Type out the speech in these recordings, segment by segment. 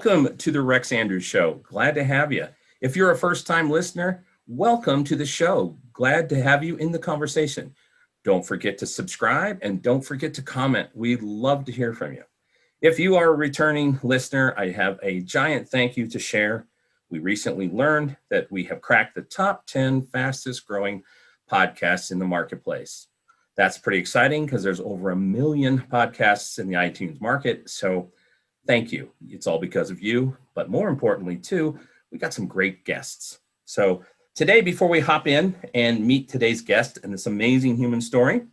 Welcome to the Rex Andrews Show. Glad to have you. If you're a first-time listener, welcome to the show. Glad to have you in the conversation. Don't forget to subscribe and don't forget to comment. We'd love to hear from you. If you are a returning listener, I have a giant thank you to share. We recently learned that we have cracked the top 10 fastest growing podcasts in the marketplace. That's pretty exciting because there's over 1 million podcasts in the iTunes market. So thank you. It's all because of you. But more importantly, too, we got some great guests. So today, before we hop in and meet today's guest and this amazing human story,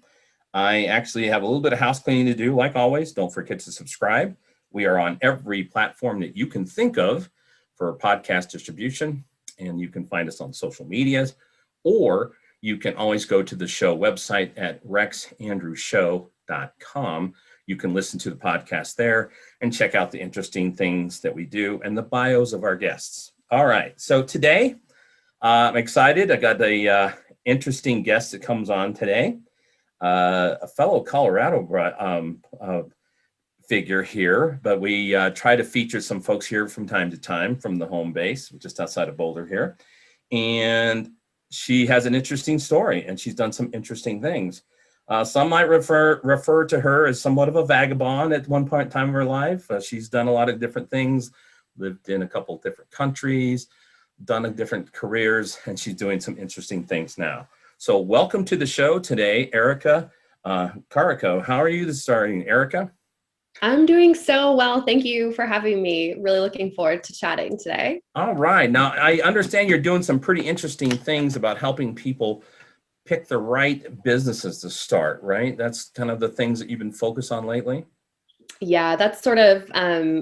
I actually have a little bit of house cleaning to do. Like always, don't forget to subscribe. We are on every platform that you can think of for podcast distribution, and you can find us on social medias, or you can always go to the show website at rexandrewshow.com. You can listen to the podcast there and check out the interesting things that we do and the bios of our guests. All right, so today I'm excited. I got a interesting guest that comes on today, a fellow Colorado figure here, but we try to feature some folks here from time to time from the home base, just outside of Boulder here. And she has an interesting story, and she's done some interesting things. Some might refer to her as somewhat of a vagabond at one point in time of her life. She's done a lot of different things, lived in a couple of different countries, done different careers, and she's doing some interesting things now. So welcome to the show today, Erica Carrico. How are you this morning, Erica? I'm doing so well. Thank you for having me. Really looking forward to chatting today. All right. Now, I understand you're doing some pretty interesting things about helping people pick the right businesses to start, right? That's kind of the things that you've been focused on lately. Yeah, that's sort of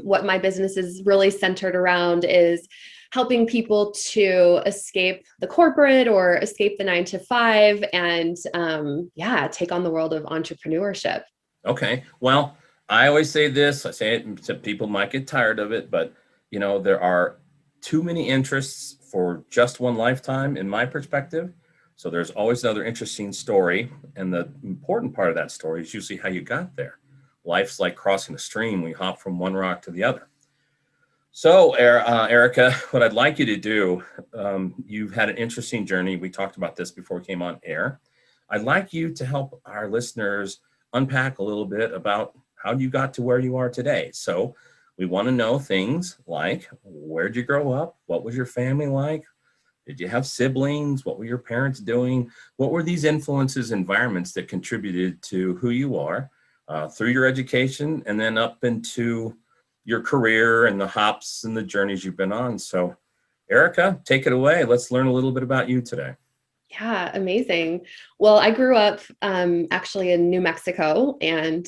what my business is really centered around, is helping people to escape the corporate or escape the 9-to-5 and take on the world of entrepreneurship. Okay. Well, I always say this, I say it, so people might get tired of it, but you know, there are too many interests for just one lifetime in my perspective. So there's always another interesting story. And the important part of that story is usually how you got there. Life's like crossing a stream. We hop from one rock to the other. So Erica, what I'd like you to do, you've had an interesting journey. We talked about this before we came on air. I'd like you to help our listeners unpack a little bit about how you got to where you are today. So we want to know things like, where'd you grow up? What was your family like? Did you have siblings? What were your parents doing? What were these influences, environments that contributed to who you are through your education and then up into your career and the hops and the journeys you've been on? So Erica, take it away. Let's learn a little bit about you today. Yeah, amazing. Well, I grew up actually in New Mexico and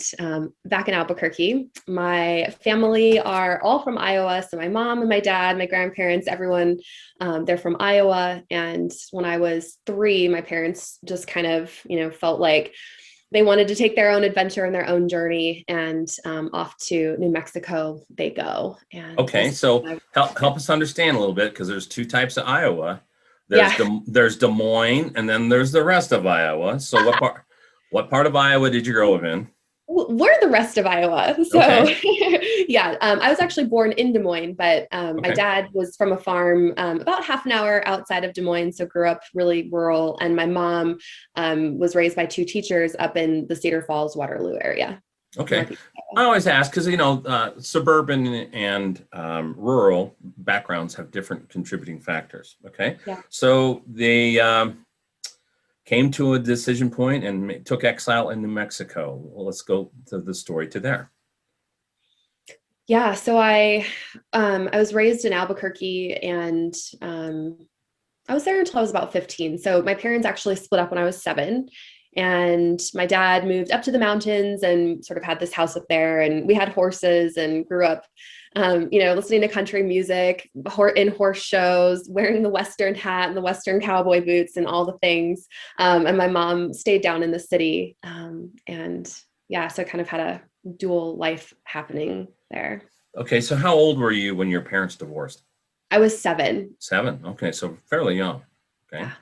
back in Albuquerque. My family are all from Iowa. So my mom and my dad, my grandparents, everyone, they're from Iowa. And when I was 3, my parents just kind of, felt like they wanted to take their own adventure and their own journey, and off to New Mexico they go. And okay, so help us understand a little bit, because there's 2 types of Iowa. There's Des Moines, and then there's the rest of Iowa. So what part of Iowa did you grow up in? We're the rest of Iowa. So okay. I was actually born in Des Moines, but my dad was from a farm about half an hour outside of Des Moines. So grew up really rural. And my mom was raised by 2 teachers up in the Cedar Falls, Waterloo area. Okay. I always ask because, suburban and rural backgrounds have different contributing factors. Okay. Yeah. So they came to a decision point and took exile in New Mexico. Well, let's go to the story to there. Yeah. So I was raised in Albuquerque, and I was there until I was about 15. So my parents actually split up when I was 7. And my dad moved up to the mountains and sort of had this house up there, and we had horses and grew up, listening to country music, in horse shows, wearing the Western hat and the Western cowboy boots and all the things. And my mom stayed down in the city. So I kind of had a dual life happening there. Okay. So how old were you when your parents divorced? I was 7. 7. Okay. So fairly young. Okay. Yeah.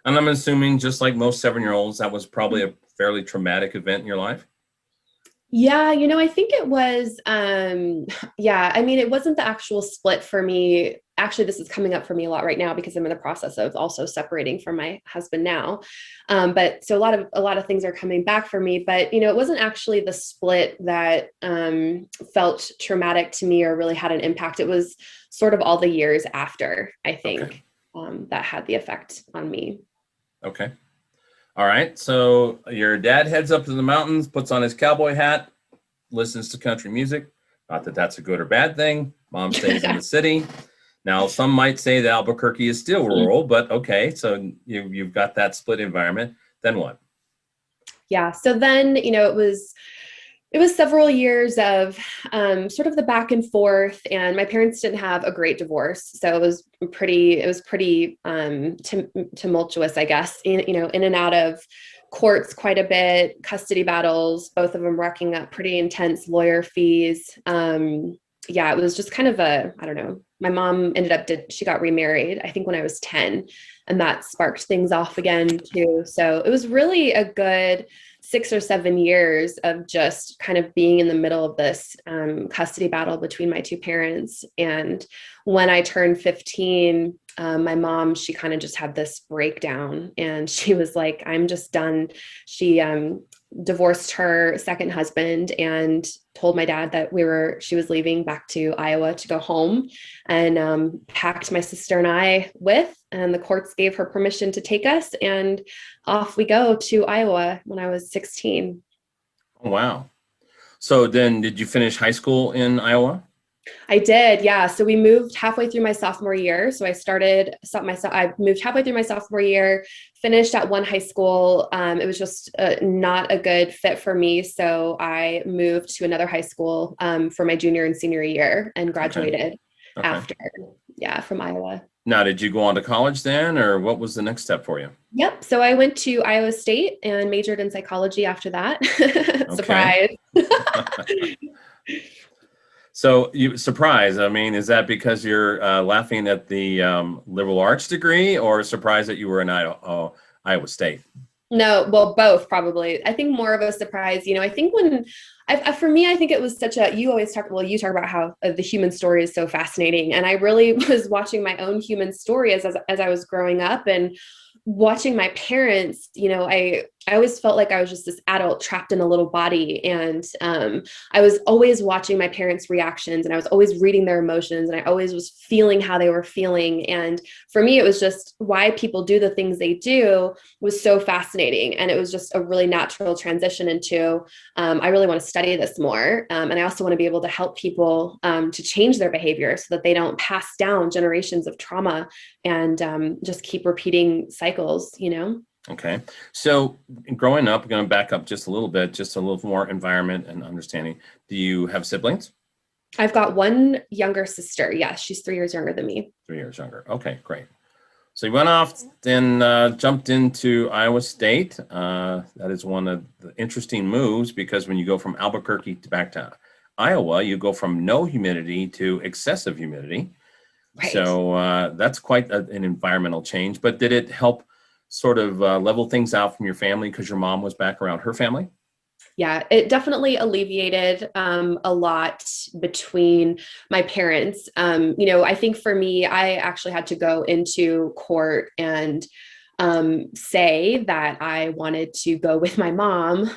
And I'm assuming, just like most 7-year-olds, that was probably a fairly traumatic event in your life? Yeah, I think it was, yeah, I mean, it wasn't the actual split for me. Actually, this is coming up for me a lot right now because I'm in the process of also separating from my husband now. But so a lot of things are coming back for me, but it wasn't actually the split that felt traumatic to me or really had an impact. It was sort of all the years after, I Okay. think, that had the effect on me. Okay. All right. So your dad heads up to the mountains, puts on his cowboy hat, listens to country music. Not that that's a good or bad thing. Mom stays in the city. Now, some might say that Albuquerque is still rural, but okay. So you've got that split environment. Then what? Yeah. So then, it was several years of sort of the back and forth, and my parents didn't have a great divorce, so it was pretty tumultuous, I guess. In and out of courts quite a bit, custody battles, both of them racking up pretty intense lawyer fees. Yeah, it was just kind of I don't know. My mom she got remarried, I think when I was 10, and that sparked things off again too. So it was really a good 6 or 7 years of just kind of being in the middle of this custody battle between my two parents. And when I turned 15, my mom, she kind of just had this breakdown and she was like, I'm just done. She divorced her second husband and told my dad that she was leaving back to Iowa to go home, and packed my sister and I and the courts gave her permission to take us, and off we go to Iowa when I was 16. Oh, wow. So then did you finish high school in Iowa? I did, yeah. So we moved halfway through my sophomore year. So I moved halfway through my sophomore year, finished at one high school. It was just not a good fit for me. So I moved to another high school for my junior and senior year and Okay. graduated Okay. after, yeah, from Iowa. Now, did you go on to college then, or what was the next step for you? Yep. So I went to Iowa State and majored in psychology after that. Okay. Surprise. So you surprised. I mean, is that because you're laughing at the liberal arts degree, or surprised that you were in Iowa State? No, well, both probably. I think more of a surprise. I think for me, I think it was you talk about how the human story is so fascinating. And I really was watching my own human story as I was growing up and watching my parents. I always felt like I was just this adult trapped in a little body. And I was always watching my parents' reactions, and I was always reading their emotions, and I always was feeling how they were feeling. And for me, it was just why people do the things they do was so fascinating. And it was just a really natural transition into, I really want to study this more. And I also want to be able to help people to change their behavior so that they don't pass down generations of trauma and just keep repeating cycles. Okay. So growing up, going to back up just a little bit, just a little more environment and understanding. Do you have siblings? I've got one younger sister. Yes, she's 3 years younger than me. 3 years younger. Okay, great. So you went off, then jumped into Iowa State. That is one of the interesting moves because when you go from Albuquerque to back to Iowa, you go from no humidity to excessive humidity. Right. So that's quite an environmental change. But did it help sort of level things out from your family because your mom was back around her family? Yeah, it definitely alleviated a lot between my parents. I think for me, I actually had to go into court and say that I wanted to go with my mom,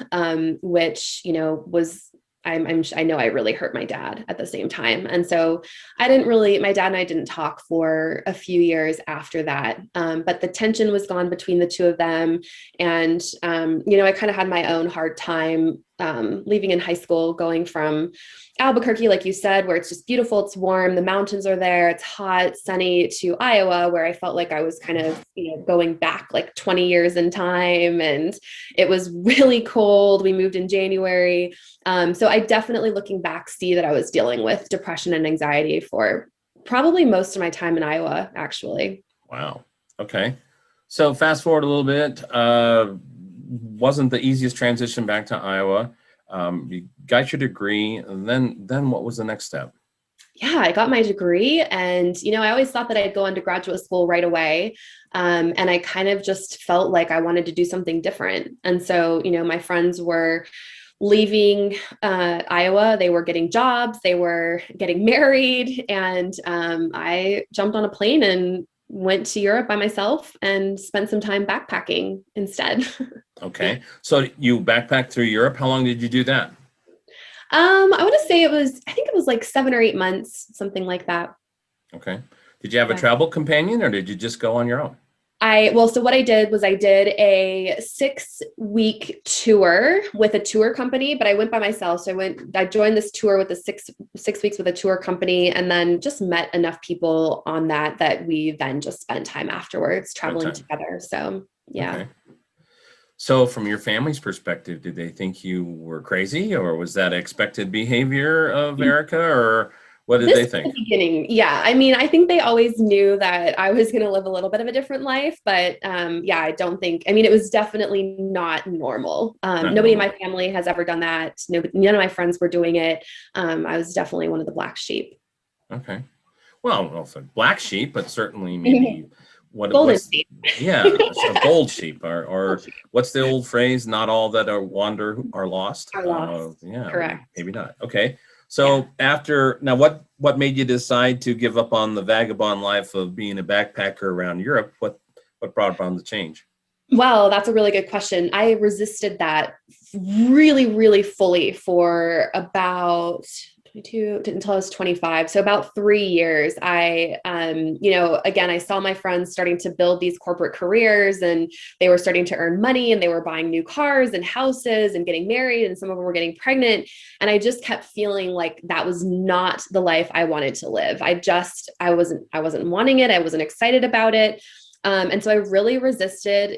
which was I know I really hurt my dad at the same time. And so my dad and I didn't talk for a few years after that. But the tension was gone between the two of them. And, I kind of had my own hard time leaving in high school, going from Albuquerque, like you said, where it's just beautiful, it's warm, the mountains are there, it's hot, sunny, to Iowa, where I felt like I was kind of, going back like 20 years in time. And it was really cold. We moved in January. So I definitely, looking back, see that I was dealing with depression and anxiety for probably most of my time in Iowa, actually. Wow. Okay. So fast forward a little bit. Wasn't the easiest transition back to Iowa. You got your degree, and then what was the next step? Yeah, I got my degree, and I always thought that I'd go into graduate school right away. And I kind of just felt like I wanted to do something different. And so, my friends were leaving Iowa, they were getting jobs, they were getting married, and I jumped on a plane and went to Europe by myself and spent some time backpacking instead. Okay. So you backpacked through Europe. How long did you do that? I want to say I think it was like 7 or 8 months, something like that. Okay. Did you have a Yeah. travel companion or did you just go on your own? So what I did was I did a 6 week tour with a tour company, but I went by myself. So I joined this tour with a six weeks with a tour company, and then just met enough people on that we then just spent time afterwards Spent traveling time. together. So yeah. Okay. So from your family's perspective, did they think you were crazy or was that expected behavior of Erica or what did This they is the think? beginning. Yeah. I mean, I think they always knew that I was going to live a little bit of a different life, but yeah, I don't think, I mean, it was definitely not normal. Not Nobody in normal. my family has ever done that. None of my friends were doing it. I was definitely one of the black sheep. Okay. Well, well, so black sheep, but certainly maybe Golden what's sheep. yeah, a gold sheep or Gold sheep what's the old phrase? Not all that are wander are lost. are lost. Yeah, Correct. maybe not. Okay. Yeah. So after now, what made you decide to give up on the vagabond life of being a backpacker around Europe? What brought about the change? Well, that's a really good question. I resisted that really, really fully for about 22, until I was 25. So about 3 years. Again, I saw my friends starting to build these corporate careers, and they were starting to earn money, and they were buying new cars and houses and getting married, and some of them were getting pregnant. And I just kept feeling like that was not the life I wanted to live. I wasn't wanting it. I wasn't excited about it. And so I really resisted,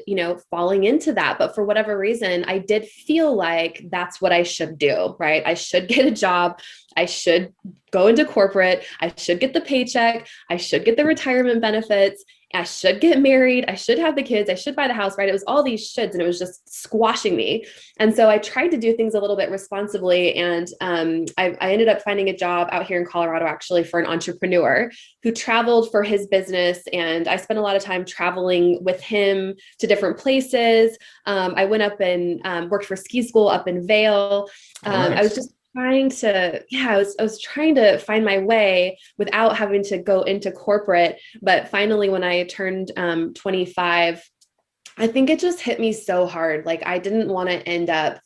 falling into that. But for whatever reason, I did feel like that's what I should do, right? I should get a job. I should go into corporate. I should get the paycheck. I should get the retirement benefits. I should get married. I should have the kids. I should buy the house, right? It was all these shoulds, and it was just squashing me. And so I tried to do things a little bit responsibly. And I ended up finding a job out here in Colorado, actually, for an entrepreneur who traveled for his business. And I spent a lot of time traveling with him to different places. I went up and worked for ski school up in Vail. Oh, I was nice. just trying to, yeah, I was trying to find my way without having to go into corporate. But finally, when I turned 25, I think it just hit me so hard. Like I didn't want to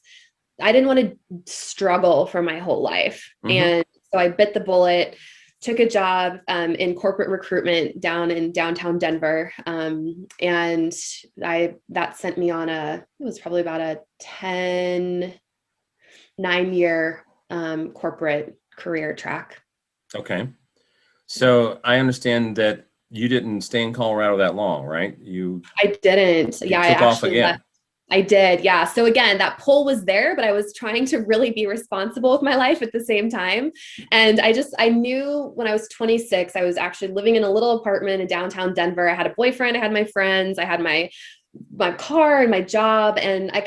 struggle for my whole life. Hmm. And so I bit the bullet, took a job in corporate recruitment down in downtown Denver. And that sent me on it was probably about a 9 year corporate career track. Okay. So I understand that you didn't stay in Colorado that long, right? I didn't. You Yeah, I took off actually again. left. I did. Yeah. So again, that pull was there, but I was trying to really be responsible with my life at the same time. And I knew when I was 26, I was actually living in a little apartment in downtown Denver. I had a boyfriend, I had my friends, I had my car and my job. And I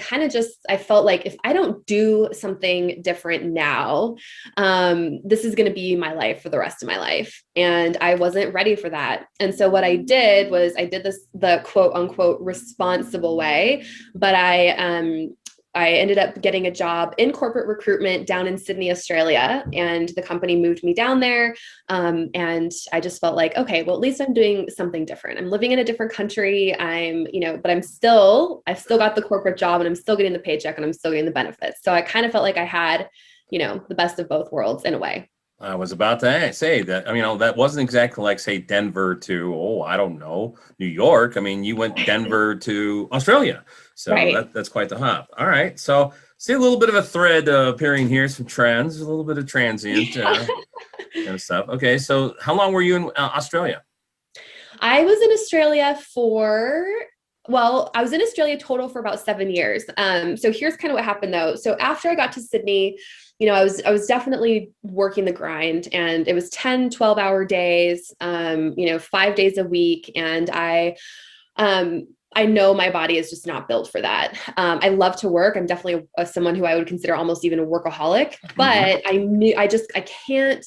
felt like if I don't do something different now, this is going to be my life for the rest of my life. And I wasn't ready for that. And so what I did was I did this the quote unquote responsible way, but I ended up getting a job in corporate recruitment down in Sydney, Australia, and the company moved me down there. And I just felt like, okay, well, at least I'm doing something different. I'm living in a different country. But I've still got the corporate job, and I'm still getting the paycheck, and I'm still getting the benefits. So I kind of felt like I had, the best of both worlds in a way. I was about to say that. I mean, that wasn't exactly like, say, Denver to, oh, I don't know, New York. I mean, you went Denver to Australia. So Right. that's quite the hop. All right. So see a little bit of a thread appearing here, some trends, a little bit of transient kind of stuff. Okay. So how long were you in Australia? I was in Australia I was in Australia total for about 7 years. So here's kind of what happened though. So after I got to Sydney, I was definitely working the grind, and it was 10, 12-hour days, 5 days a week. And I know my body is just not built for that. I love to work. I'm definitely someone who I would consider almost even a workaholic, Hmm. but I can't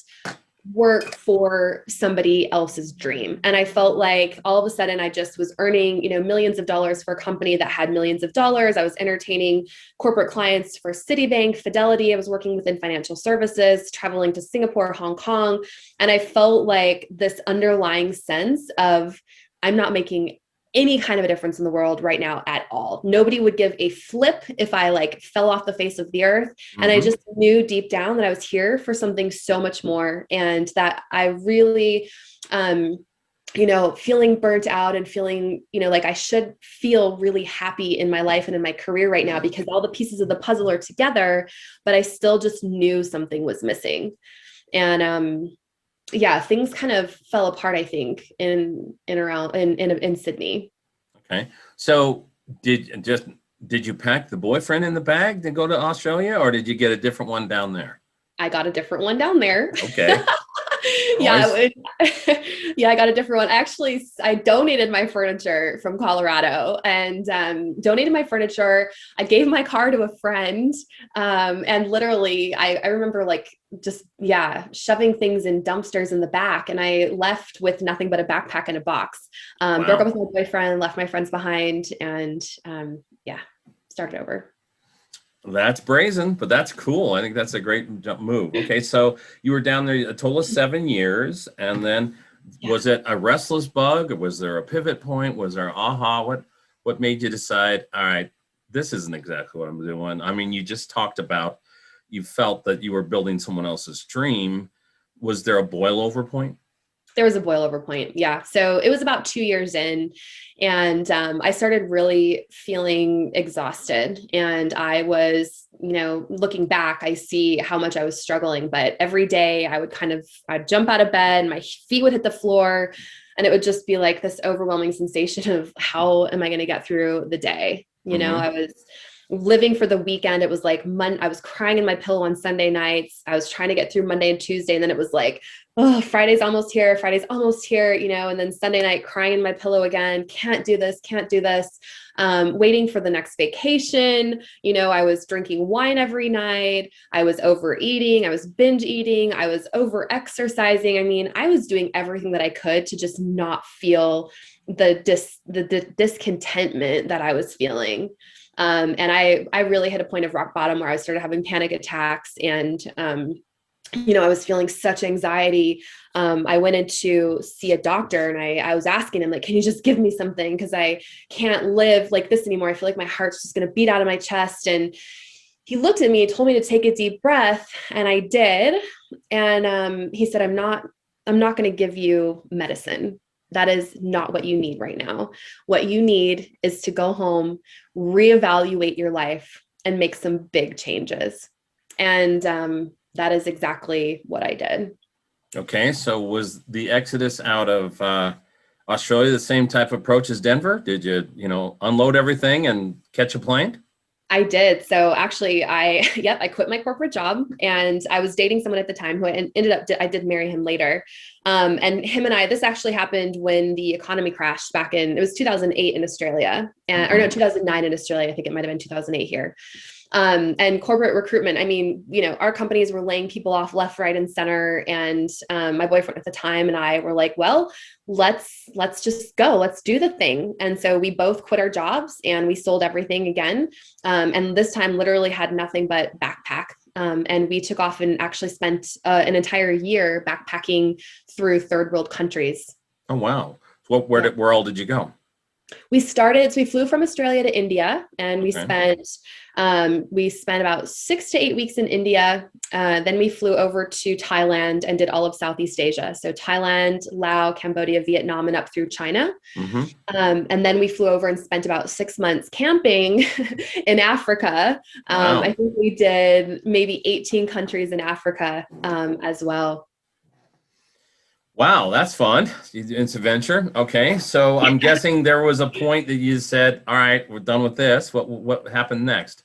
work for somebody else's dream. And I felt like all of a sudden I just was earning, millions of dollars for a company that had millions of dollars. I was entertaining corporate clients for Citibank, Fidelity. I was working within financial services, traveling to Singapore, Hong Kong. And I felt like this underlying sense of I'm not making any kind of a difference in the world right now at all. Nobody would give a flip if I like fell off the face of the earth. And I just knew deep down that I was here for something so much more. And that I really, feeling burnt out and feeling, like I should feel really happy in my life and in my career right now because all the pieces of the puzzle are together, but I still just knew something was missing. And, things kind of fell apart, I think, in Sydney. Okay. So did you pack the boyfriend in the bag to go to Australia, or did you get a different one down there? I got a different one down there. Okay. Yeah, I got a different one. Actually, I donated my furniture from Colorado and donated my furniture. I gave my car to a friend. And literally, I remember shoving things in dumpsters in the back. And I left with nothing but a backpack and a box. Wow. Broke up with my boyfriend, left my friends behind, and started over. That's brazen, but that's cool. I think that's a great move. Okay, so you were down there a total of 7 years, and then was it a restless bug? Or was there a pivot point? Was there aha? What made you decide, all right, this isn't exactly what I'm doing? I mean, you just talked about you felt that you were building someone else's dream. Was there a boil over point? There was a boil over point. Yeah. So it was about 2 years in, and I started really feeling exhausted. And I was, looking back, I see how much I was struggling, but every day I'd jump out of bed, my feet would hit the floor, and it would just be like this overwhelming sensation of how am I going to get through the day? I was living for the weekend. It was like I was crying in my pillow on Sunday nights. I was trying to get through Monday and Tuesday. And then it was like, oh, Friday's almost here, and then Sunday night crying in my pillow again, can't do this. Waiting for the next vacation. I was drinking wine every night. I was overeating. I was binge eating. I was over exercising. I mean, I was doing everything that I could to just not feel the discontentment that I was feeling. And I really hit a point of rock bottom where I started having panic attacks, and I was feeling such anxiety. I went in to see a doctor, and I was asking him, like, can you just give me something? Because I can't live like this anymore. I feel like my heart's just going to beat out of my chest. And he looked at me and told me to take a deep breath, and I did. And he said, I'm not going to give you medicine. That is not what you need right now. What you need is to go home, reevaluate your life, and make some big changes. And that is exactly what I did. Okay, so was the exodus out of Australia the same type of approach as Denver? Did you, unload everything and catch a plane? I did. So actually I quit my corporate job, and I was dating someone at the time who I did marry him later. And him and this actually happened when the economy crashed it was 2008 in Australia, or no, 2009 in Australia. I think it might've been 2008 here. And corporate recruitment. I mean, our companies were laying people off left, right, and center. And my boyfriend at the time and I were like, well, let's just go, let's do the thing. And so we both quit our jobs and we sold everything again. And this time literally had nothing but backpack. And we took off and actually spent an entire year backpacking through third world countries. Oh, wow. Where all did you go? We flew from Australia to India, and we spent about 6 to 8 weeks in India. Then we flew over to Thailand and did all of Southeast Asia. So Thailand, Laos, Cambodia, Vietnam, and up through China. And then we flew over and spent about 6 months camping in Africa. Wow. I think we did maybe 18 countries in Africa as well. Wow, that's fun. It's a venture. Okay. So I'm guessing there was a point that you said, all right, we're done with this. What happened next?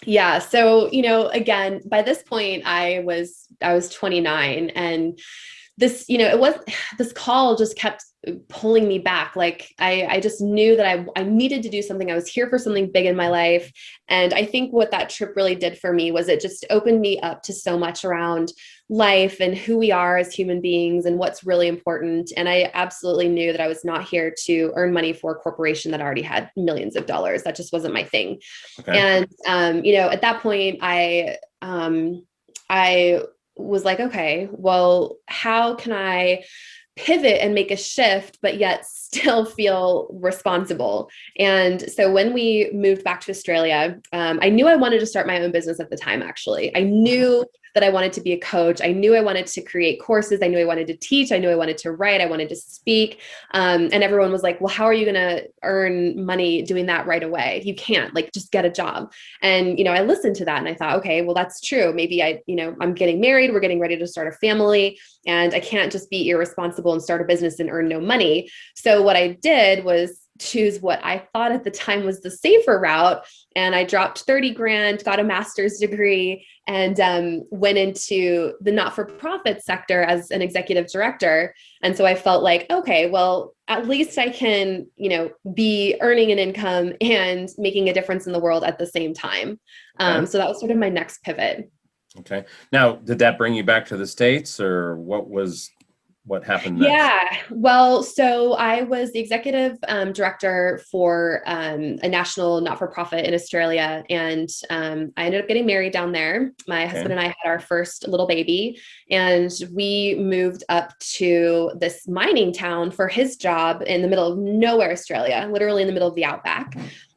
Yeah. So, again, by this point I was 29, and this, this call just kept pulling me back. Like I just knew that I needed to do something. I was here for something big in my life. And I think what that trip really did for me was it just opened me up to so much around life and who we are as human beings and what's really important. And I absolutely knew that I was not here to earn money for a corporation that already had millions of dollars. That just wasn't my thing. Okay. And at that point, I was like, okay, well, how can I pivot and make a shift, but yet still feel responsible? And so when we moved back to Australia, I knew I wanted to start my own business at the time, actually. I knew that I wanted to be a coach. I knew I wanted to create courses. I knew I wanted to teach. I knew I wanted to write. I wanted to speak. And everyone was like, well, how are you going to earn money doing that right away? You can't, like, just get a job. And, I listened to that and I thought, okay, well, that's true. Maybe I'm getting married. We're getting ready to start a family, and I can't just be irresponsible and start a business and earn no money. So what I did was choose what I thought at the time was the safer route. And I dropped 30 grand, got a master's degree, and went into the not-for-profit sector as an executive director. And so I felt like, okay, well, at least I can, be earning an income and making a difference in the world at the same time. Okay. So that was sort of my next pivot. Okay. Now, did that bring you back to the States, or what happened next? Yeah. Well, so I was the executive director for a national not-for-profit in Australia. And I ended up getting married down there. My husband and I had our first little baby, and we moved up to this mining town for his job in the middle of nowhere, Australia, literally in the middle of the outback.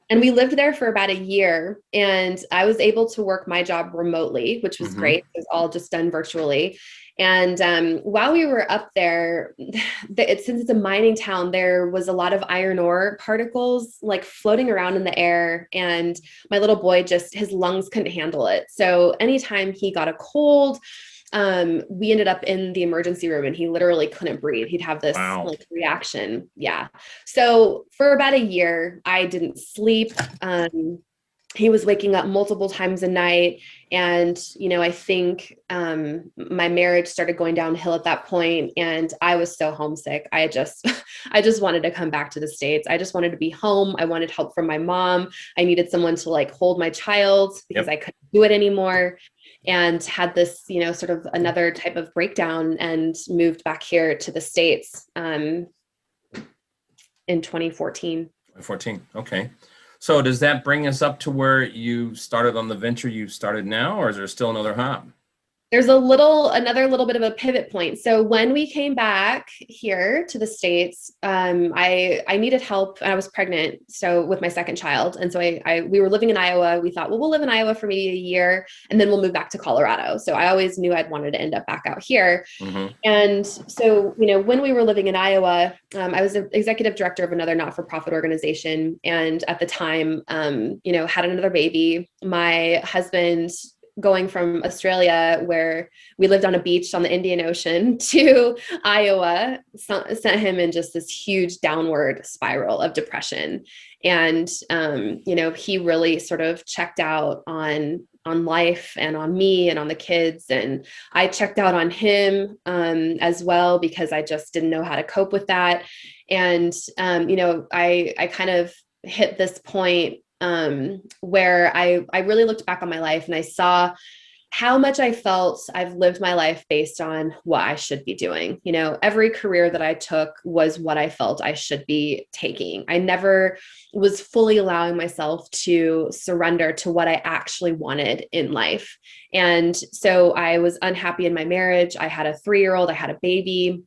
And we lived there for about a year, and I was able to work my job remotely, which was great. It was all just done virtually. And while we were up there, since it's a mining town, there was a lot of iron ore particles like floating around in the air. And my little boy, his lungs couldn't handle it. So anytime he got a cold, we ended up in the emergency room, and he literally couldn't breathe. He'd have this like reaction. Yeah. So for about a year, I didn't sleep. He was waking up multiple times a night. And, I think my marriage started going downhill at that point, and I was so homesick. I just wanted to come back to the States. I just wanted to be home. I wanted help from my mom. I needed someone to like hold my child because I couldn't do it anymore. And had this, sort of another type of breakdown, and moved back here to the States in 2014. 2014. Okay. So does that bring us up to where you started on the venture you started now, or is there still another hop? There's another little bit of a pivot point. So when we came back here to the States, I needed help, and I was pregnant. So with my second child. And so we were living in Iowa. We thought, well, we'll live in Iowa for maybe a year, and then we'll move back to Colorado. So I always knew I'd wanted to end up back out here. And so, when we were living in Iowa, I was an executive director of another not-for-profit organization. And at the time, had another baby. My husband, going from Australia, where we lived on a beach on the Indian Ocean, to Iowa, sent him in just this huge downward spiral of depression. And, he really sort of checked out on life and on me and on the kids. And I checked out on him as well, because I just didn't know how to cope with that. And, I kind of hit this point where I really looked back on my life, and I saw how much I felt I've lived my life based on what I should be doing. Every career that I took was what I felt I should be taking. I never was fully allowing myself to surrender to what I actually wanted in life. And so I was unhappy in my marriage. I had a 3-year-old, I had a baby.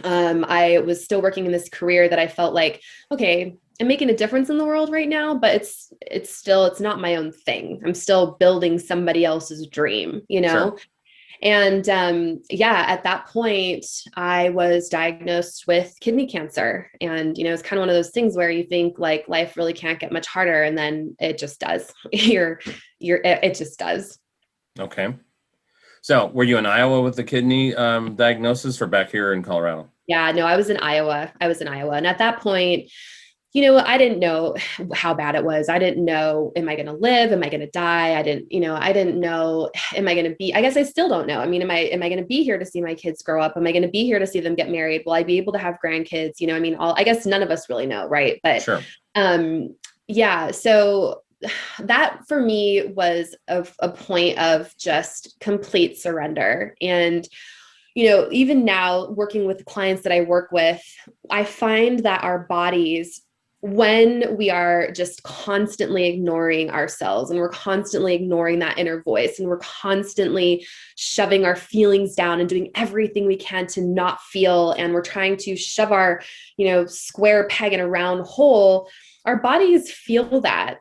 I was still working in this career that I felt like, okay, I'm making a difference in the world right now, but it's not my own thing. I'm still building somebody else's dream, Sure. And at that point, I was diagnosed with kidney cancer. And, it's kind of one of those things where you think like life really can't get much harder, and then it just does. It just does. Okay. So were you in Iowa with the kidney diagnosis, or back here in Colorado? Yeah, no, I was in Iowa. And at that point, I didn't know how bad it was. I didn't know, am I going to live? Am I going to die? I didn't know, am I going to be, I guess I still don't know. I mean, am I going to be here to see my kids grow up? Am I going to be here to see them get married? Will I be able to have grandkids? I guess none of us really know. Right. But, Sure. yeah. So that for me was a point of just complete surrender. And even now working with clients that I work with, I find that our bodies, when we are just constantly ignoring ourselves and we're constantly ignoring that inner voice and we're constantly shoving our feelings down and doing everything we can to not feel, and we're trying to shove our, square peg in a round hole, our bodies feel that.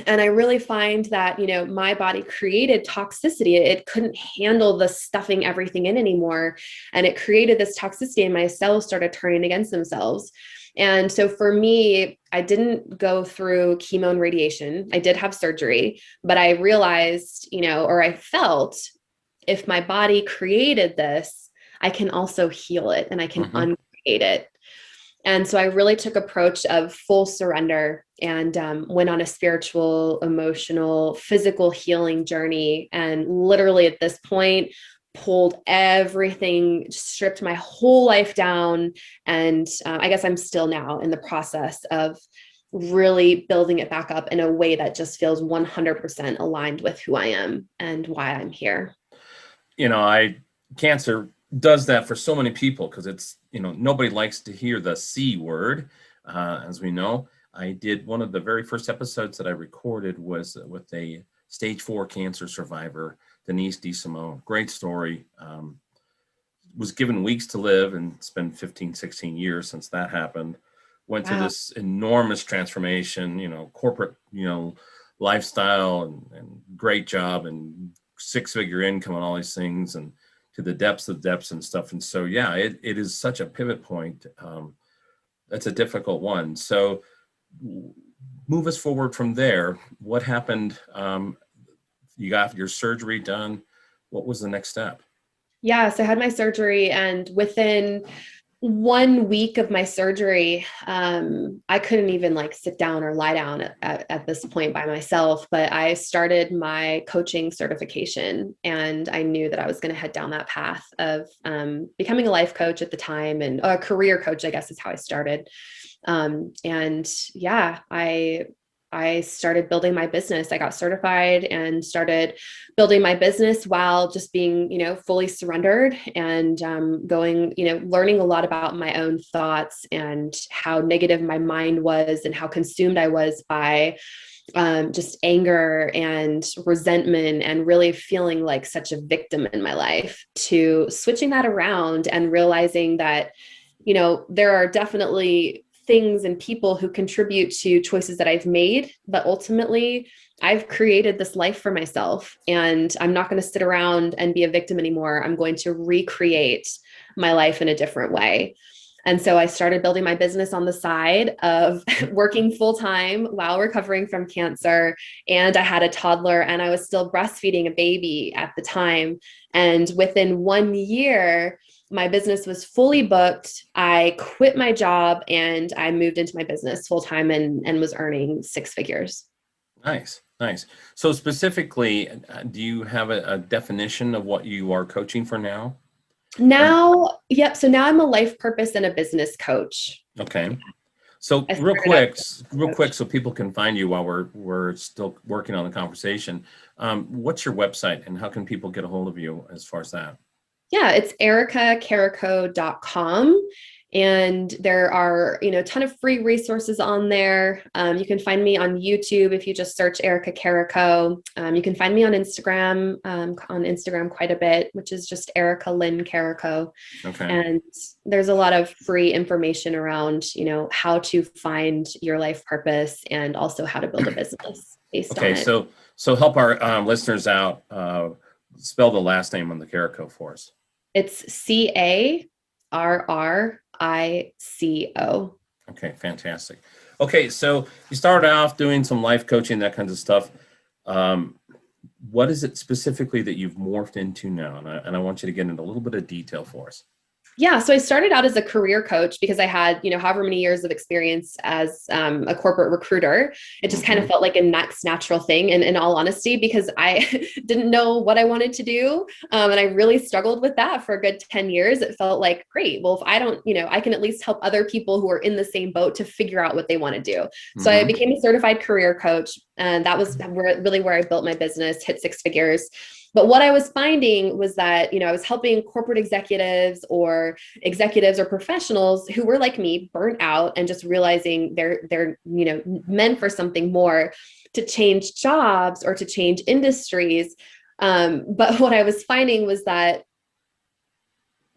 And I really find that, my body created toxicity. It couldn't handle the stuffing everything in anymore. And it created this toxicity, and my cells started turning against themselves. And so for me, I didn't go through chemo and radiation. I did have surgery, but I realized, or I felt, if my body created this, I can also heal it and I can uncreate it. And so I really took approach of full surrender and went on a spiritual, emotional, physical healing journey. And literally at this point, pulled everything, stripped my whole life down. And I guess I'm still now in the process of really building it back up in a way that just feels 100% aligned with who I am and why I'm here. Cancer does that for so many people because it's, nobody likes to hear the C word. As we know, I did one of the very first episodes that I recorded was with a stage 4 cancer survivor, Denise DeSimone. Great story. Was given weeks to live, and it's been 15, 16 years since that happened. Went through this enormous transformation, corporate, lifestyle and great job and 6-figure income and all these things, and to the depths of depths and stuff. And so, yeah, it is such a pivot point. That's a difficult one. So move us forward from there. What happened? You got your surgery done. What was the next step? Yeah, so I had my surgery, and within 1 week of my surgery, I couldn't even sit down or lie down at this point by myself, but I started my coaching certification, and I knew that I was going to head down that path of becoming a life coach at the time, and a career coach, I guess is how I started. And yeah, I started building my business. I got certified and started building my business while just being, fully surrendered and going, learning a lot about my own thoughts and how negative my mind was and how consumed I was by just anger and resentment and really feeling like such a victim in my life, to switching that around and realizing that, there are definitely things and people who contribute to choices that I've made, but ultimately I've created this life for myself, and I'm not going to sit around and be a victim anymore. I'm going to recreate my life in a different way. And so I started building my business on the side of working full time while recovering from cancer. And I had a toddler, and I was still breastfeeding a baby at the time. And within 1 year, my business was fully booked. I quit my job and I moved into my business full time and was earning 6 figures. Nice, nice. So specifically, do you have a definition of what you are coaching for now? Yep. So now I'm a life purpose and a business coach. Okay. So I real started quick, so people can find you while we're still working on the conversation. What's your website, and how can people get a hold of you as far as that? Yeah, it's ericacarrico.com. And there are, a ton of free resources on there. You can find me on YouTube if you just search Erica Carrico. You can find me on Instagram quite a bit, which is just Erica Lynn Carrico. Okay. And there's a lot of free information around, how to find your life purpose and also how to build a business based on it. Okay, so help our listeners out. Spell the last name on the Carrico for us. It's Carrico. Okay, fantastic. Okay, so you started off doing some life coaching, that kinds of stuff. What is it specifically that you've morphed into now? And I want you to get into a little bit of detail for us. Yeah, so I started out as a career coach because I had, however many years of experience as a corporate recruiter. It just kind of Hmm. felt like a next natural thing, and in all honesty, because I didn't know what I wanted to do, and I really struggled with that for a good 10 years. It felt like, great, well, if I don't, I can at least help other people who are in the same boat to figure out what they want to do. So I Hmm. became a certified career coach, and that was where I built my business, hit six figures. But what I was finding was that, I was helping corporate executives or professionals who were like me, burnt out and just realizing they're meant for something more, to change jobs or to change industries. But what I was finding was that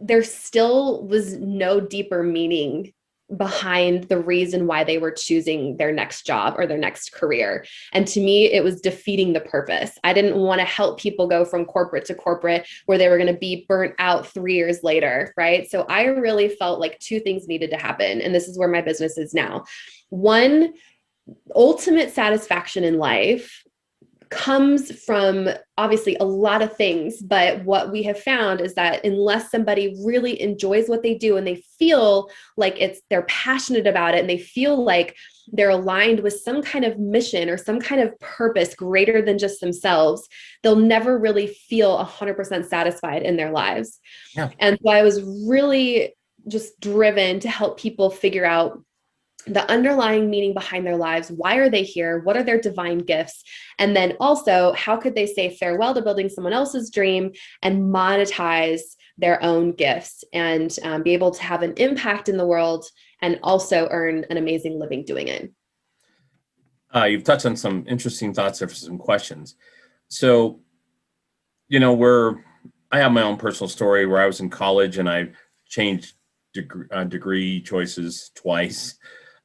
there still was no deeper meaning behind the reason why they were choosing their next job or their next career. And to me, it was defeating the purpose. I didn't want to help people go from corporate to corporate where they were going to be burnt out 3 years later, right? So I really felt like two things needed to happen. And this is where my business is now. One, ultimate satisfaction in life comes from obviously a lot of things, but what we have found is that unless somebody really enjoys what they do and they feel like they're passionate about it and they feel like they're aligned with some kind of mission or some kind of purpose greater than just themselves, they'll never really feel 100% satisfied in their lives. Yeah. And so I was really just driven to help people figure out the underlying meaning behind their lives. Why are they here? What are their divine gifts? And then also, how could they say farewell to building someone else's dream and monetize their own gifts and be able to have an impact in the world and also earn an amazing living doing it? You've touched on some interesting thoughts there for some questions. So, you know, I have my own personal story where I was in college and I changed degree choices twice.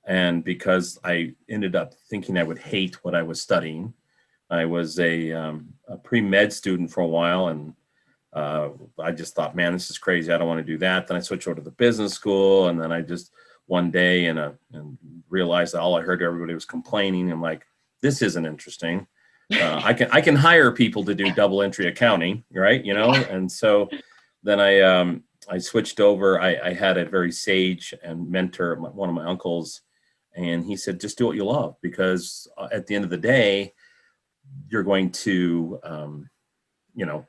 And because I ended up thinking I would hate what I was studying, I was a pre-med student for a while, and I just thought, man, this is crazy. I don't want to do that. Then I switched over to the business school, and then I just one day and realized that all I heard everybody was complaining. I'm like, this isn't interesting. I can hire people to do double entry accounting, right? You know, and so then I switched over. I had a very sage and mentor, one of my uncles, and he said, just do what you love, because at the end of the day, you're going to, you know,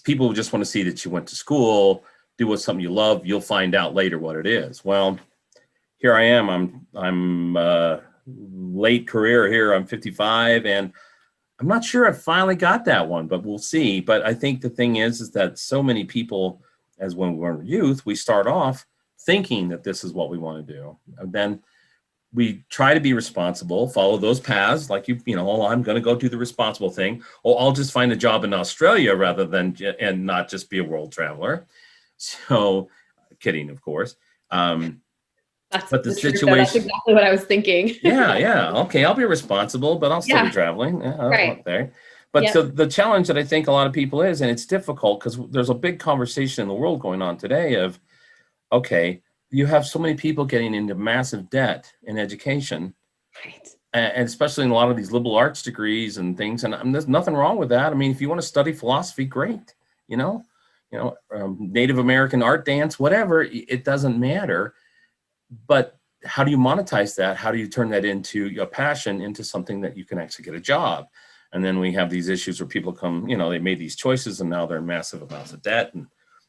people just want to see that you went to school, do what something you love. You'll find out later what it is. Well, here I am. I'm late career here. I'm 55, and I'm not sure I finally got that one, but we'll see. But I think the thing is that so many people, as when we're youth, we start off thinking that this is what we want to do. And then we try to be responsible, follow those paths, like oh, I'm going to go do the responsible thing. Oh, I'll just find a job in Australia rather than, and not just be a world traveler. So, kidding, of course. That's But the the truth, though. That's situation, exactly what I was thinking. yeah, okay, I'll be responsible, but I'll still be Yeah, traveling. Yeah, right. up there. But so Yep. the challenge that I think a lot of people is, and it's difficult because there's a big conversation in the world going on today of, okay, you have so many people getting into massive debt in education, Right. and especially in a lot of these liberal arts degrees and things. And there's nothing wrong with that. I mean, if you want to study philosophy, great. You know, Native American art, dance, whatever, it doesn't matter. But how do you monetize that? How do you turn that into your passion, into something that you can actually get a job? And then we have these issues where people come, they made these choices and now they're in massive amounts of debt. And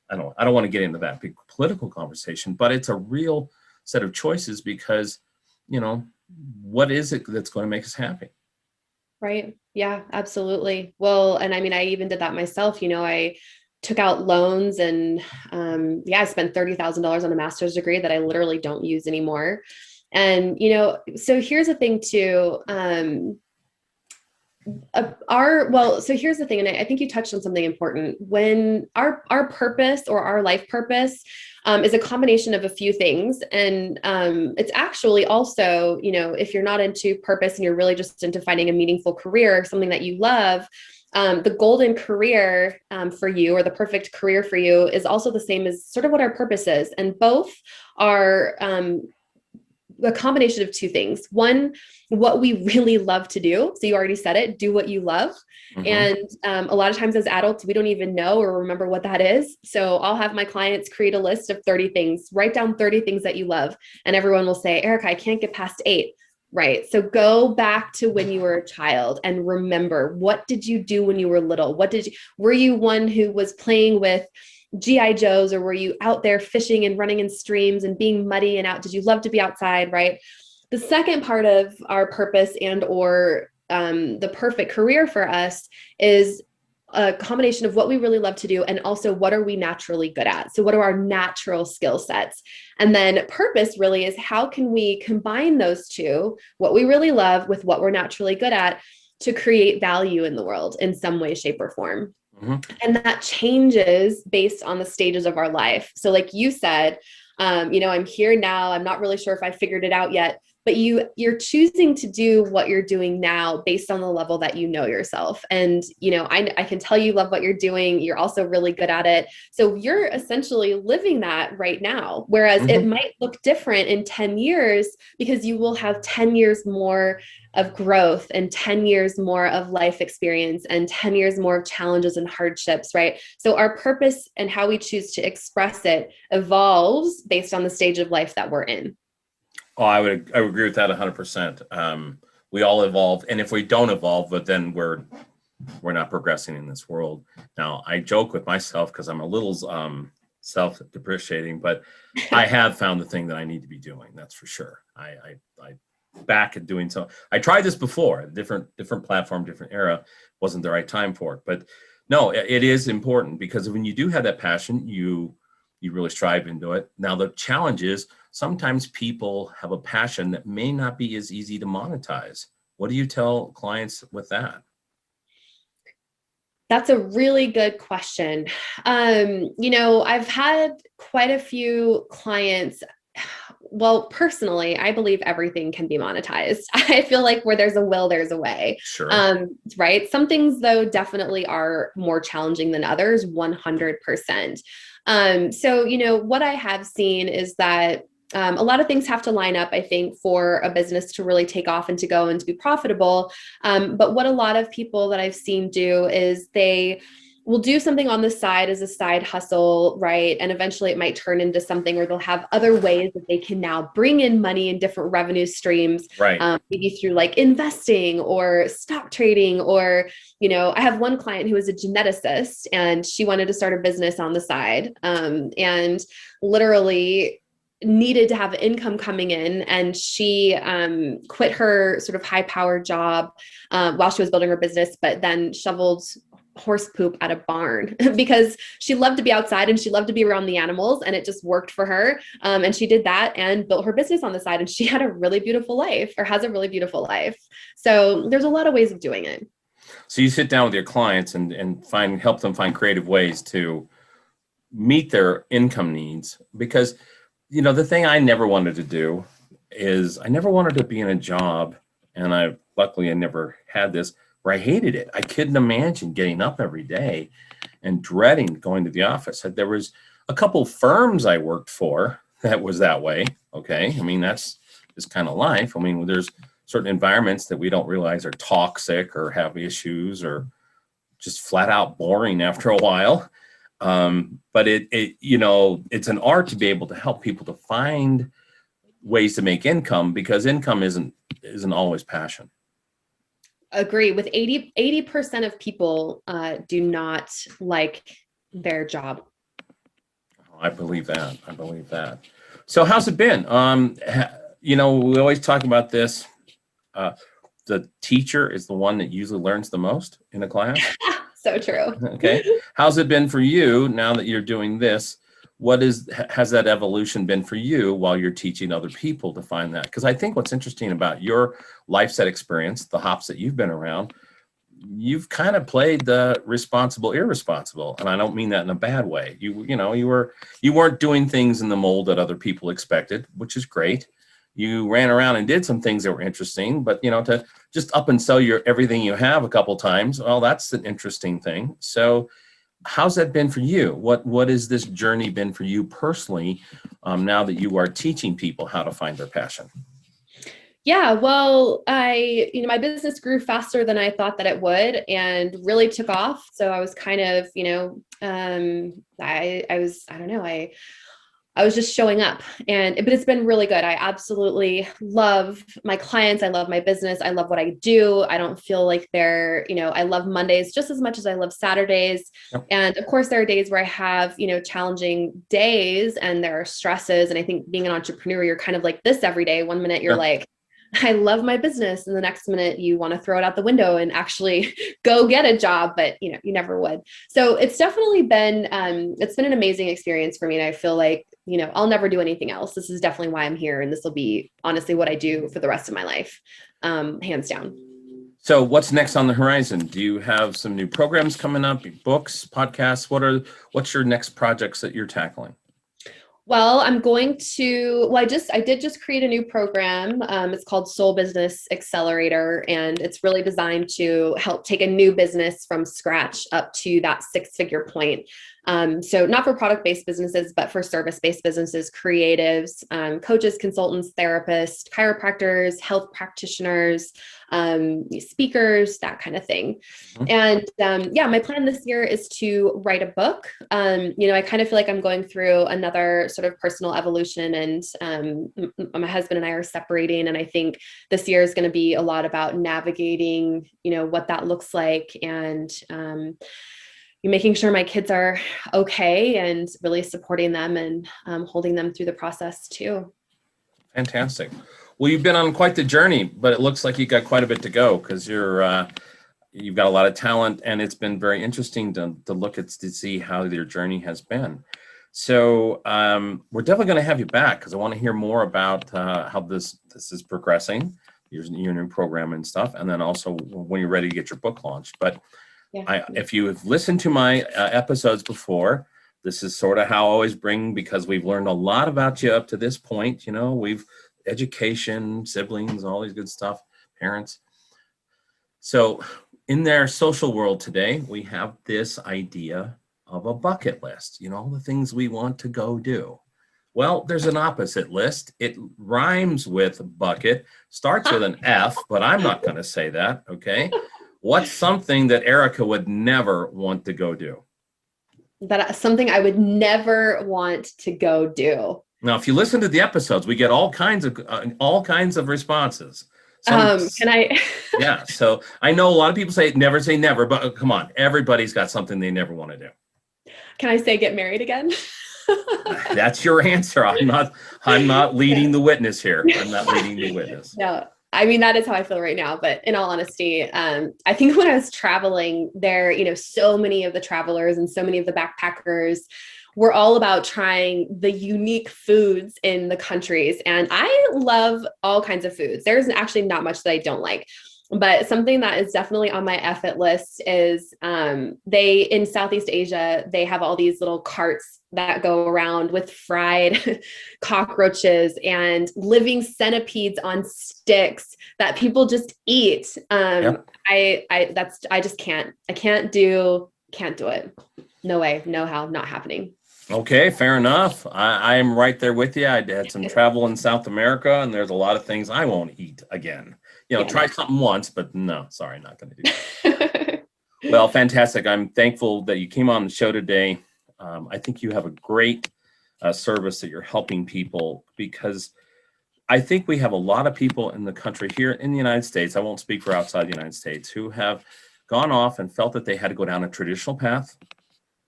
I don't want to get into that big political conversation, but it's a real set of choices because, what is it that's going to make us happy? Right. Yeah, absolutely. Well, and I mean, I even did that myself. I took out loans and I spent $30,000 on a master's degree that I literally don't use anymore. And, so here's the thing too. So here's the thing, and I think you touched on something important. When our purpose or our life purpose is a combination of a few things, and it's actually also, if you're not into purpose and you're really just into finding a meaningful career, something that you love, the golden career for you, or the perfect career for you, is also the same as sort of what our purpose is, and both are a combination of two things. One, what we really love to do. So you already said it, do what you love. And a lot of times as adults, we don't even know or remember what that is. So I'll have my clients create a list of 30 things, write down 30 things that you love. And everyone will say, Erica, I can't get past 8. Right. So go back to when you were a child and remember, what did you do when you were little? Were you one who was playing with GI Joes, or were you out there fishing and running in streams and being muddy and out? Did you love to be outside? Right. The second part of our purpose and or the perfect career for us is a combination of what we really love to do and also what are we naturally good at. So what are our natural skill sets? And then purpose really is how can we combine those two, what we really love with what we're naturally good at, to create value in the world in some way, shape, or form. And that changes based on the stages of our life. So like you said, I'm here now. I'm not really sure if I figured it out yet, but you're choosing to do what you're doing now based on the level that you know yourself. And, I can tell you love what you're doing. You're also really good at it. So you're essentially living that right now. Whereas it might look different in 10 years because you will have 10 years more of growth and 10 years more of life experience and 10 years more of challenges and hardships, right? So our purpose and how we choose to express it evolves based on the stage of life that we're in. Oh, I would agree with that 100%. We all evolve, and if we don't evolve, but then we're not progressing in this world. Now, I joke with myself because I'm a little self-depreciating, but I have found the thing that I need to be doing. That's for sure. I back at doing so. I tried this before, different platform, different era. Wasn't the right time for it, but no, it is important because when you do have that passion, you really strive into it. Now, the challenge is sometimes people have a passion that may not be as easy to monetize. What do you tell clients with that? That's a really good question. I've had quite a few clients. Well, personally, I believe everything can be monetized. I feel like where there's a will, there's a way. Sure. Right. Some things, though, definitely are more challenging than others, 100%. So, what I have seen is that a lot of things have to line up, I think, for a business to really take off and to go and to be profitable. But what a lot of people that I've seen do is they will do something on the side as a side hustle, right? And eventually it might turn into something where they'll have other ways that they can now bring in money in different revenue streams, right? Maybe through like investing or stock trading, or, I have one client who is a geneticist and she wanted to start a business on the side, and literally needed to have income coming in. And she quit her sort of high powered job while she was building her business, but then shoveled horse poop at a barn because she loved to be outside and she loved to be around the animals, and it just worked for her. And she did that and built her business on the side, and she had a really beautiful life, or has a really beautiful life. So there's a lot of ways of doing it. So you sit down with your clients and help them find creative ways to meet their income needs, because the thing I never wanted to do is I never wanted to be in a job, and luckily I never had this, where I hated it. I couldn't imagine getting up every day and dreading going to the office. There was a couple firms I worked for that was that way. Okay. I mean, that's just kind of life. I mean, there's certain environments that we don't realize are toxic or have issues or just flat out boring after a while. But it's an art to be able to help people to find ways to make income, because income isn't always passion. Agree with 80% of people do not like their job. I believe that. So how's it been? We always talk about this. The teacher is the one that usually learns the most in a class. So true. Okay. How's it been for you now that you're doing this? Has that evolution been for you while you're teaching other people to find that? Because I think what's interesting about your life set experience, the hops that you've been around, you've kind of played the responsible, irresponsible. And I don't mean that in a bad way. You weren't doing things in the mold that other people expected, which is great. You ran around and did some things that were interesting, but to just up and sell everything you have a couple times, well, that's an interesting thing. So how's that been for you? What has this journey been for you personally, now that you are teaching people how to find their passion? Yeah, well, my business grew faster than I thought that it would and really took off. So I was kind of, I don't know, I was just showing up but it's been really good. I absolutely love my clients. I love my business. I love what I do. I don't feel like I love Mondays just as much as I love Saturdays. Yep. And of course there are days where I have, challenging days and there are stresses. And I think being an entrepreneur, you're kind of like this every day. One minute you're Sure. like, I love my business. And the next minute you want to throw it out the window and actually go get a job, but you never would. So it's definitely been, it's been an amazing experience for me. And I feel like, I'll never do anything else. This is definitely why I'm here. And this will be honestly what I do for the rest of my life. Hands down. So what's next on the horizon? Do you have some new programs coming up, books, podcasts? What's your next projects that you're tackling? Well, I did just create a new program. It's called Soul Business Accelerator, and it's really designed to help take a new business from scratch up to that 6-figure point. So not for product-based businesses, but for service-based businesses, creatives, coaches, consultants, therapists, chiropractors, health practitioners, speakers, that kind of thing. Mm-hmm. And my plan this year is to write a book. I kind of feel like I'm going through another sort of personal evolution, and my husband and I are separating. And I think this year is going to be a lot about navigating, what that looks like, and making sure my kids are okay and really supporting them and holding them through the process too. Fantastic. Well, you've been on quite the journey, but it looks like you got quite a bit to go because you've got a lot of talent, and it's been very interesting to look at to see how your journey has been. So we're definitely going to have you back because I want to hear more about how this is progressing, your new program and stuff, and then also when you're ready to get your book launched. But if you have listened to my episodes before, this is sort of how I always bring, because we've learned a lot about you up to this point. We've education, siblings, all these good stuff, parents. So in their social world today, we have this idea of a bucket list, all the things we want to go do. Well, there's an opposite list. It rhymes with bucket, starts with an F, but I'm not going to say that, okay? What's something that Erica would never want to go do? That's something I would never want to go do. Now, if you listen to the episodes, we get all kinds of responses. Can I? Yeah. So I know a lot of people say never, but come on, everybody's got something they never want to do. Can I say get married again? That's your answer. I'm not leading the witness here. I'm not leading the witness. No, I mean, that is how I feel right now. But in all honesty, I think when I was traveling there, so many of the travelers and so many of the backpackers were all about trying the unique foods in the countries. And I love all kinds of foods. There's actually not much that I don't like. But something that is definitely on my F-it list is in Southeast Asia, they have all these little carts that go around with fried cockroaches and living centipedes on sticks that people just eat. Yep. I just can't. I can't do it. No way, no how, not happening. Okay, fair enough. I'm right there with you. I had some travel in South America, and there's a lot of things I won't eat again. Try something once, but no, sorry, not going to do that. Well, fantastic. I'm thankful that you came on the show today. I think you have a great service that you're helping people, because I think we have a lot of people in the country here in the United States, I won't speak for outside the United States, who have gone off and felt that they had to go down a traditional path.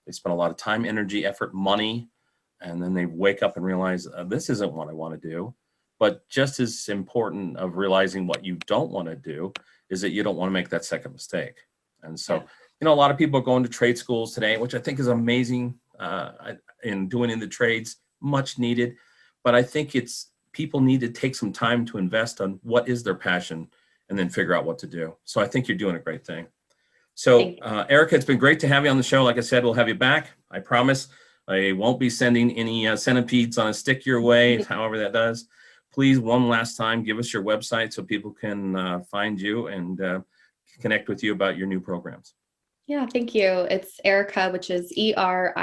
They spent a lot of time, energy, effort, money, and then they wake up and realize this isn't what I want to do. But just as important of realizing what you don't want to do is that you don't want to make that second mistake. And so, a lot of people are going to trade schools today, which I think is amazing, in doing in the trades, much needed. But I think people need to take some time to invest on what is their passion and then figure out what to do. So I think you're doing a great thing. So, Erica, it's been great to have you on the show. Like I said, we'll have you back. I promise I won't be sending any centipedes on a stick your way, however that does. Please, one last time, give us your website so people can find you and connect with you about your new programs. Yeah, thank you. It's Erica, which is Erica,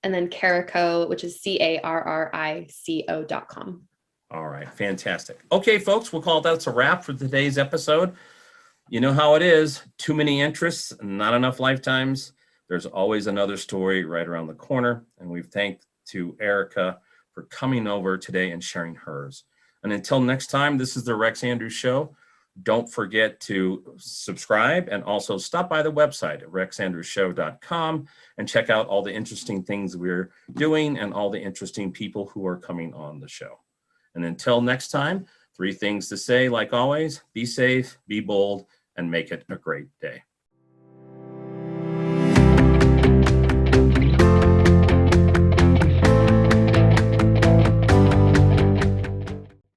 and then Carrico, which is Carrico.com. All right, fantastic. Okay, folks, we'll call that a wrap for today's episode. You know how it is. Too many interests, not enough lifetimes. There's always another story right around the corner. And we've thanked to Erica for coming over today and sharing hers. And until next time, this is the Rex Andrews Show. Don't forget to subscribe and also stop by the website at rexandrewsshow.com and check out all the interesting things we're doing and all the interesting people who are coming on the show. And until next time, 3 things to say, like always: be safe, be bold, and make it a great day.